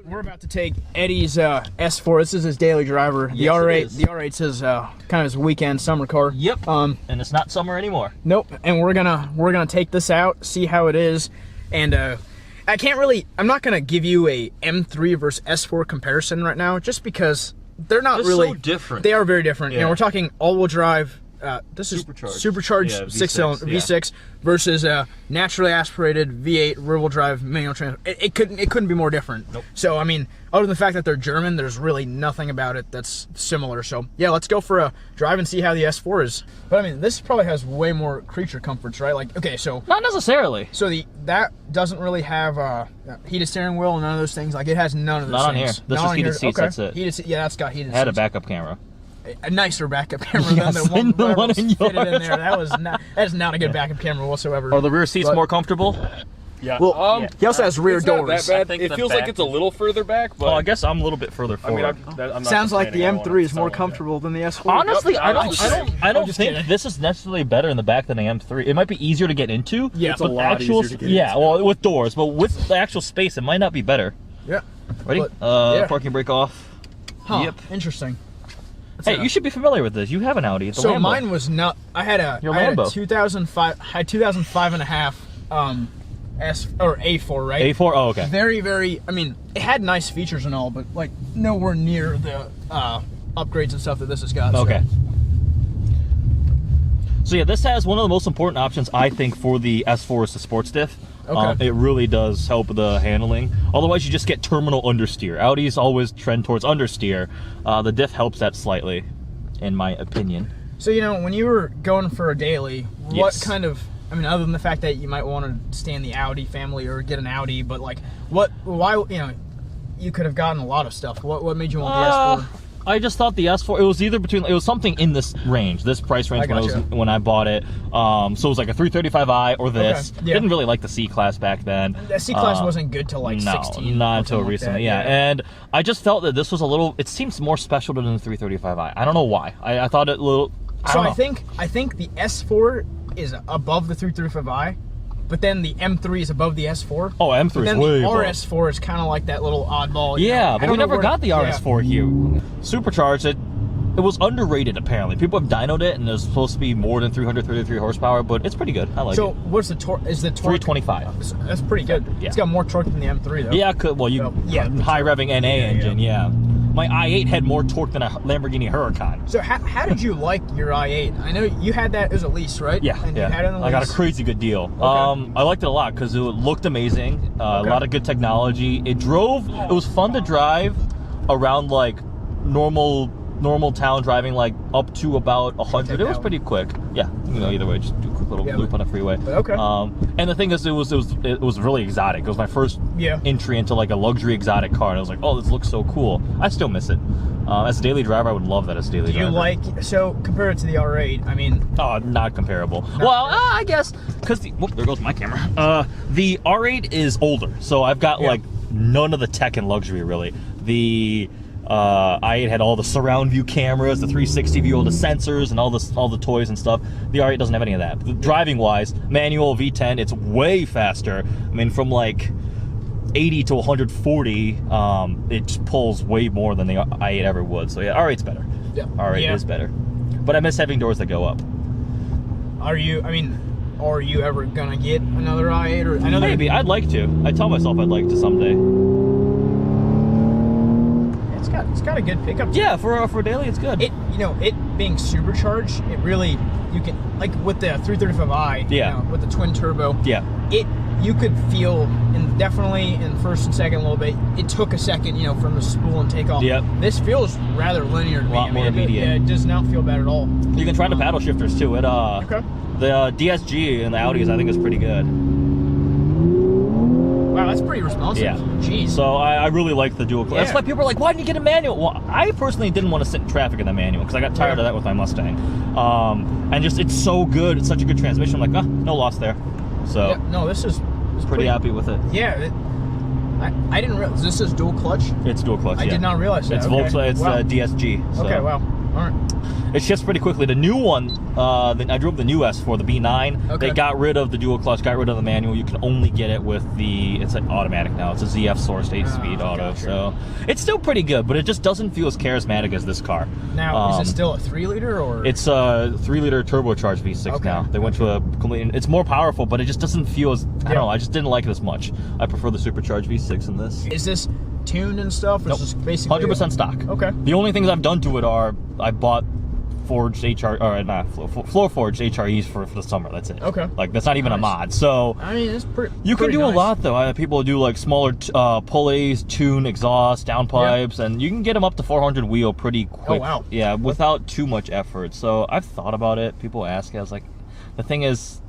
We're about to take Eddie's S4. This is his daily driver. The R8. The R8's his kind of his weekend summer car. Yep. And it's not summer anymore. Nope. And we're gonna take this out, see how it is, and I'm not gonna give you a M3 versus S4 comparison right now, just because they're really so different. They are very different. Yeah. You know, we're talking all-wheel drive. This is supercharged yeah, V6 V6 versus naturally aspirated V8 rear-wheel drive manual transmission. It couldn't be more different. Nope. So I mean, other than the fact that they're German, there's really nothing about it that's similar. So yeah, let's go for a drive and see how the S4 is. But I mean, this probably has way more creature comforts, right? Like, okay, so not necessarily. So that doesn't really have heated steering wheel and none of those things. Like, it has none of those not things. On here. This is heated seats. Okay. That's it. Yeah, that's got heated. It had seats. a backup camera. A nicer backup camera than the one in yours. In there. That is not a good backup camera whatsoever. Are the rear seats more comfortable? Yeah. Well, he also has rear doors. Not that bad. It feels like it's a little further back, but I guess I'm a little bit further forward. I'm not sounds like the complaining. M3 is more comfortable than the S4. Honestly, I don't think kidding. this is necessarily better in the back than the M3. It might be easier to get into. Yeah, it's a lot easier to get into. Yeah, well, with doors, but with the actual space, it might not be better. Yeah. Ready? Yeah. Parking brake off. Huh, Yep. Interesting. Hey, you should be familiar with this. You have an Audi. It's a So Lambo. mine was not. I had a 2005 and a half A4, right? A4. Oh, okay. Very, very. I mean, it had nice features and all, but like nowhere near the upgrades and stuff that this has got. So. Okay. So yeah, this has one of the most important options, I think, for the S4 is the sports diff. Okay. It really does help the handling. Otherwise, you just get terminal understeer. Audis always trend towards understeer. The diff helps that slightly, in my opinion. So, you know, when you were going for a daily, what Yes. kind of, I mean, other than the fact that you might want to stay in the Audi family or get an Audi, but like, why, you know, you could have gotten a lot of stuff. What made you want the S4? I just thought the S4, it was something in this range, this price range when I bought it. So it was like a 335i or this. Okay. Yeah. Didn't really like the C-Class back then. The C-Class wasn't good till like 16. Not until recently, yeah. And I just felt that this was a little, it seems more special than the 335i. I don't know why. I thought it a little, I think the S4 is above the 335i, but then the M3 is above the S4. Oh, M3 is way above. Then the RS4 is kind of like that little oddball. Yeah, but we never got the RS4 here. Supercharged, it was underrated apparently. People have dynoed it and it's supposed to be more than 333 horsepower, but it's pretty good. I like it. So what's the torque? Is the torque 325? That's pretty good. Yeah. It's got more torque than the M3 though. Yeah, high revving NA engine, yeah. My i8 had more torque than a Lamborghini Huracan. So how did you like your i8? I know you had that as a lease, right? Yeah, and you had it on the lease. I got a crazy good deal. Okay. I liked it a lot because it looked amazing. A lot of good technology. It was fun to drive around like normal town driving, like up to about 100. It was pretty quick. Yeah, you know, either way, just do a quick little loop on the freeway. Okay. And the thing is, it was really exotic. It was my first entry into like a luxury exotic car, and I was like, oh, this looks so cool. I still miss it. As a daily driver, I would love that as a daily driver. So compare it to the R8, I mean... Oh, not comparable. I guess, because there goes my camera. The R8 is older, so I've got like none of the tech and luxury, really. The i8 had all the surround view cameras, the 360 view, all the sensors, and all the toys and stuff. The R8 doesn't have any of that. Driving wise, manual V10, it's way faster. I mean, from like 80 to 140, it just pulls way more than the i8 ever would. So yeah, R8's better. Yeah. R8 is better. But I miss having doors that go up. Are you ever gonna get another i8? Or I know maybe. I'd like to. I tell myself I'd like to someday. It's got a good pickup. Yeah, for daily, it's good. It being supercharged, it really, you can, like with the 335i, you know, with the twin turbo. Yeah. You could feel, and definitely in first and second a little bit, it took a second, you know, from the spool and takeoff. Yep. This feels rather linear to me. A lot more immediate. It does not feel bad at all. You can try the paddle shifters too. The DSG in the Audis, I think, is pretty good. Wow, that's pretty responsive. Yeah. Jeez. So I really like the dual clutch. That's why people are like, why didn't you get a manual? Well, I personally didn't want to sit in traffic in the manual because I got tired of that with my Mustang. And just, it's so good. It's such a good transmission. I'm like, no loss there. So no, this is pretty happy with it. Yeah. I didn't realize this is dual clutch. It's dual clutch. I did not realize that. It's Volkswagen. It's DSG. So. Okay. Wow. All right. It shifts pretty quickly. The new one, I drove the new S4, the B9. Okay. They got rid of the dual clutch, got rid of the manual. You can only get it with it's like automatic now. It's a ZF sourced 8-speed auto. Gotcha. So it's still pretty good, but it just doesn't feel as charismatic as this car. Now, is it still a 3-liter or? It's a 3-liter turbocharged V6 now. They went to a complete. It's more powerful, but it just doesn't feel as. I don't know. I just didn't like it as much. I prefer the supercharged V6 in this. Is this tuned and stuff? Or Nope. is this basically 100% stock. Okay. The only things I've done to it are I bought forged floor forged HREs for the summer. That's it. Okay. Like that's not even a mod. So I mean, it's pretty. you can do nice. a lot though. People do like smaller pulleys, tune exhaust, downpipes, and you can get them up to 400 wheel pretty quick. Oh wow. Yeah, without too much effort. So I've thought about it. People ask, I was like, the thing is,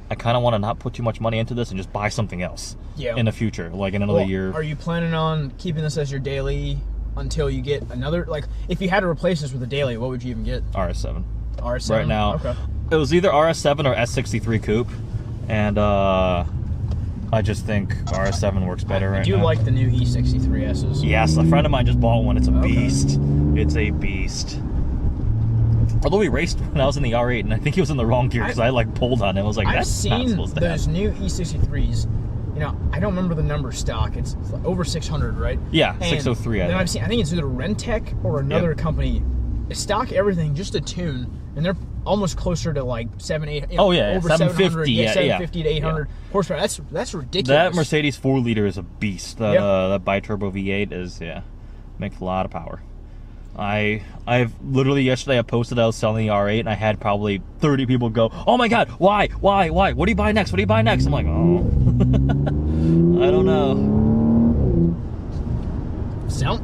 I kind of want to not put too much money into this and just buy something else. Yeah. In the future, like in another year. Are you planning on keeping this as your daily until you get another? Like, if you had to replace this with a daily, what would you even get? RS7. RS7 right now. Okay. It was either RS7 or S63 coupe, and I just think RS7 works better right now. Do you like the new E63Ss? Yes, a friend of mine just bought one. It's a beast. It's a beast. Although we raced when I was in the R8, and I think he was in the wrong gear because I like pulled on it. I was like, I've that's not seen supposed to those happen. new E63s. You know, I don't remember the number stock. It's over 600, right? Yeah, And 603. Then I've seen. I think it's either Rentec or another company. They stock everything just to tune, and they're almost closer to like 700, 800. Oh yeah, over 750. 750 to 800 horsepower. That's ridiculous. That Mercedes 4-liter is a beast. That biturbo V8 is makes a lot of power. I've literally yesterday I posted I was selling the R8 and I had probably 30 people go, oh my god, why? What do you buy next? What do you buy next? I'm like, oh, I don't know.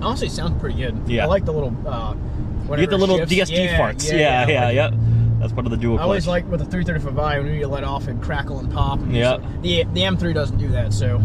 Honestly sounds pretty good. Yeah. I like the little You get the little DSG farts. Yeah. That's part of the dual clutch. I always like with the 335i when you let off and crackle and pop. And yeah. The M3 doesn't do that. So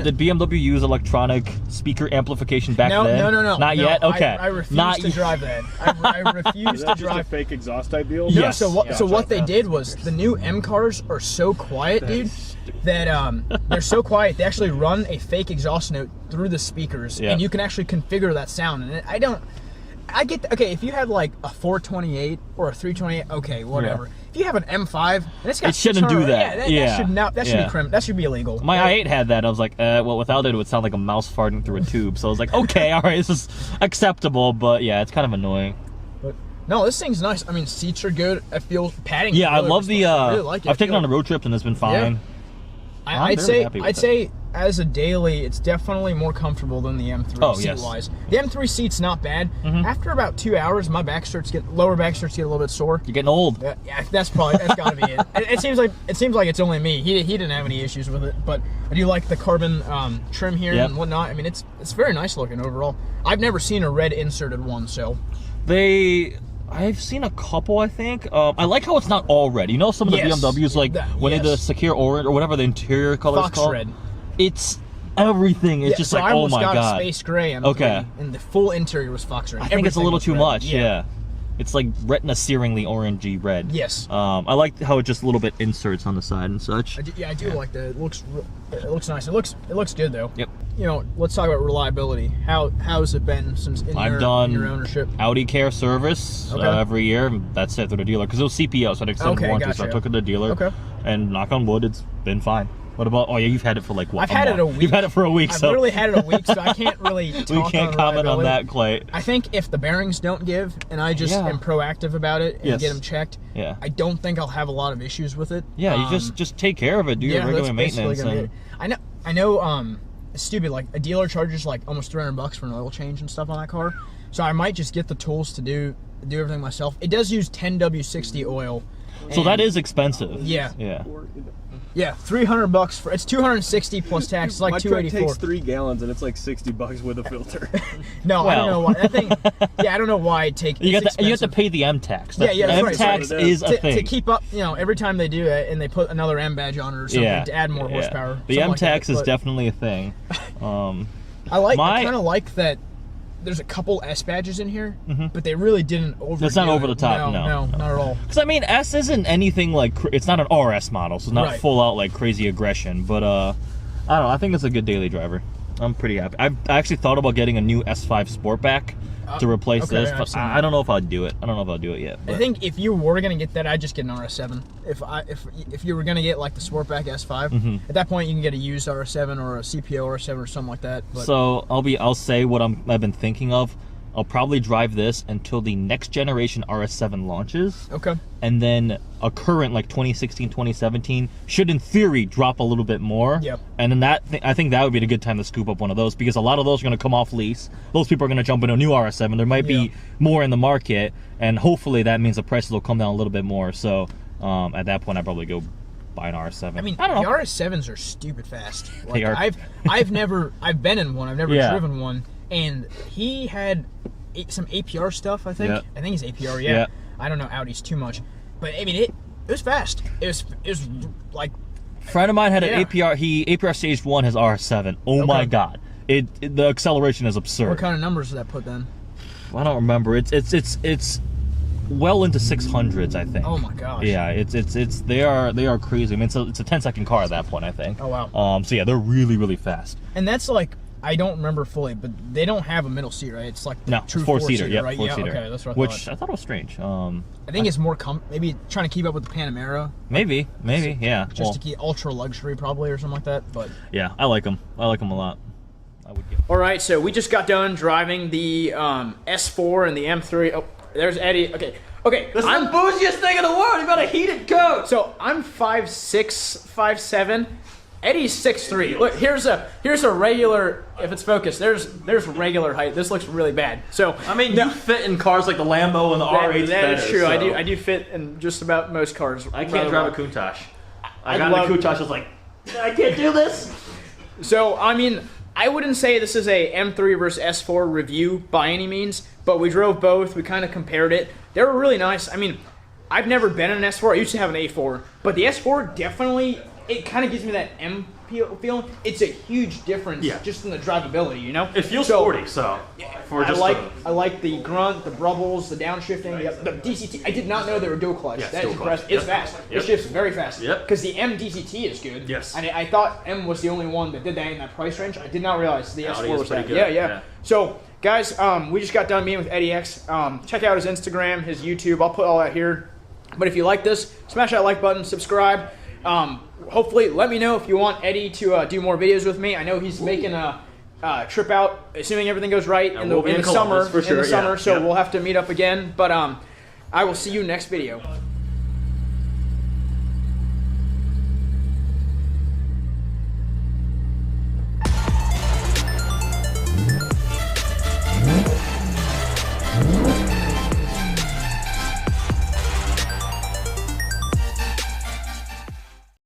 did BMW use electronic speaker amplification back then? No. Not yet. Okay. I refuse to drive that. I refuse to drive. Just a fake exhaust type deal? No, Yes. so what they did was the new M cars are so quiet, dude, that they're so quiet they actually run a fake exhaust note through the speakers, and you can actually configure that sound. And I get okay if you had like a 428 or a 328, okay, whatever. Yeah. If you have an M5 and it's got it shouldn't do that. That should be that should be illegal. My i8 had that. I was like, well, without it would sound like a mouse farting through a tube. So I was like, okay, all right, this is acceptable, but yeah, it's kind of annoying. But no, this thing's nice. I mean, seats are good. I feel padding. Yeah, I love the. I really like it. I've taken on the road trips and it's been fine. Yeah. I'd say as a daily, it's definitely more comfortable than the M3 seat-wise. The M3 seat's not bad. After about 2 hours, my lower back starts to get a little bit sore. You're getting old. Yeah, that's gotta be it. It seems like it's only me. He didn't have any issues with it, but I do like the carbon trim here and whatnot. I mean, it's very nice looking overall. I've never seen a red inserted one, so I've seen a couple, I think. I like how it's not all red. You know, some of the BMWs, like when they do the secure orange or whatever the interior color is called. Red. It's everything. It's just like, oh my god. I almost got a space gray M3, and the full interior was fox red. I think it's a little too much. Yeah. It's like retina searingly orangey red. Yes. I like how it just a little bit inserts on the side and such. I do like that. It looks nice. It looks good though. Yep. You know, let's talk about reliability. How's it been since I've done your ownership? Audi Care service every year. That's it through the dealer because it was CPO, so I had extended warranty. So I took it to the dealer. Okay. And knock on wood, it's been fine. What about? Oh yeah, you've had it for like what? I've had it a week. You've had it for a week. I've literally had it a week, so I can't really. We can't comment on that quite. I think if the bearings don't give, and I just am proactive about it and get them checked, I don't think I'll have a lot of issues with it. Yeah, you just take care of it. Do your regular maintenance. I know. It's stupid. Like a dealer charges like almost $300 for an oil change and stuff on that car, so I might just get the tools to do everything myself. It does use 10W60 oil. So that is expensive. Yeah. Yeah. Yeah, $300 for it's 260 plus tax. It's like my 284. truck takes 3 gallons and it's like $60 with a filter. No, I don't know why. That thing. Yeah, I don't know why it takes. You have to pay the M tax. Yeah, M tax is a thing to keep up. You know, every time they do it and they put another M badge on it or something to add more horsepower. The M tax is definitely a thing. I kind of like that. There's a couple S badges in here, but they really didn't overdo it. It's not over the top, no, not at all. Because I mean, S isn't anything like it's not an RS model, so it's not full out like crazy aggression. But I don't know. I think it's a good daily driver. I'm pretty happy. I actually thought about getting a new S5 Sportback to replace this, but I don't know if I'd do it. I don't know if I'll do it yet. But. I think if you were gonna get that, I'd just get an RS7. If you were gonna get like the Sportback S5, at that point you can get a used RS7 or a CPO RS7 or something like that. But. So I'll say what I've been thinking of. I'll probably drive this until the next generation RS7 launches. Okay. And then a current like 2016, 2017 should in theory drop a little bit more. Yep. And then I think that would be a good time to scoop up one of those, because a lot of those are going to come off lease. Those people are going to jump into a new RS7. There might be more in the market, and hopefully that means the prices will come down a little bit more. So at that point, I'd probably go buy an RS7. I mean, I don't know. The RS7s are stupid fast. Like, they are. I've been in one. I've never driven one. And he had some APR stuff, I think. Yeah. I think it's APR, yeah. I don't know Audis too much. But, I mean, it was fast. It was like... A friend of mine had an APR. APR Stage 1 has RS7. Oh, my God. The acceleration is absurd. What kind of numbers did that put then? I don't remember. It's well into 600s, I think. Oh, my gosh. Yeah, they are crazy. I mean, it's a 10-second car at that point, I think. Oh, wow. So, yeah, they're really, really fast. And that's like... I don't remember fully, but they don't have a middle seat, right? It's like the true four-seater, right? Four-seater. Okay, that's what I thought. Which I thought was strange. I think it's more maybe trying to keep up with the Panamera. Maybe, yeah. Just to keep ultra luxury, probably, or something like that. But yeah, I like them. I like them a lot. I would get. All right, so we just got done driving the S4 and the M3. Oh, there's Eddie. Okay. This is the bougiest thing in the world. You got a heated coat. So I'm 5'6", 5'7". Eddie's 6'3". Look, here's a regular. If it's focused, there's regular height. This looks really bad. So I mean, you fit in cars like the Lambo and the R8. That is true. So. I do fit in just about most cars. I can't drive a Countach. I got in a Countach. I was like, I can't do this. So I mean, I wouldn't say this is a M3 versus S4 review by any means, but we drove both. We kind of compared it. They were really nice. I mean, I've never been in an S4. I used to have an A4, but the S4 definitely. It kind of gives me that M feeling. It's a huge difference just in the drivability, you know? It feels sporty, so. I like the grunt, the brubbles, the downshifting, the DCT. I did not know they were dual clutch. That is impressive. It's fast. It shifts very fast. Because the M DCT is good. Yes. And I thought M was the only one that did that in that price range. I did not realize the S4 was that. Good. Yeah. So, guys, we just got done meeting with EddieX. Check out his Instagram, his YouTube. I'll put all that here. But if you like this, smash that like button, subscribe. Hopefully, let me know if you want Eddie to do more videos with me. I know he's making a trip out, assuming everything goes right, in the summer. For sure, so we'll have to meet up again. But I will see you next video.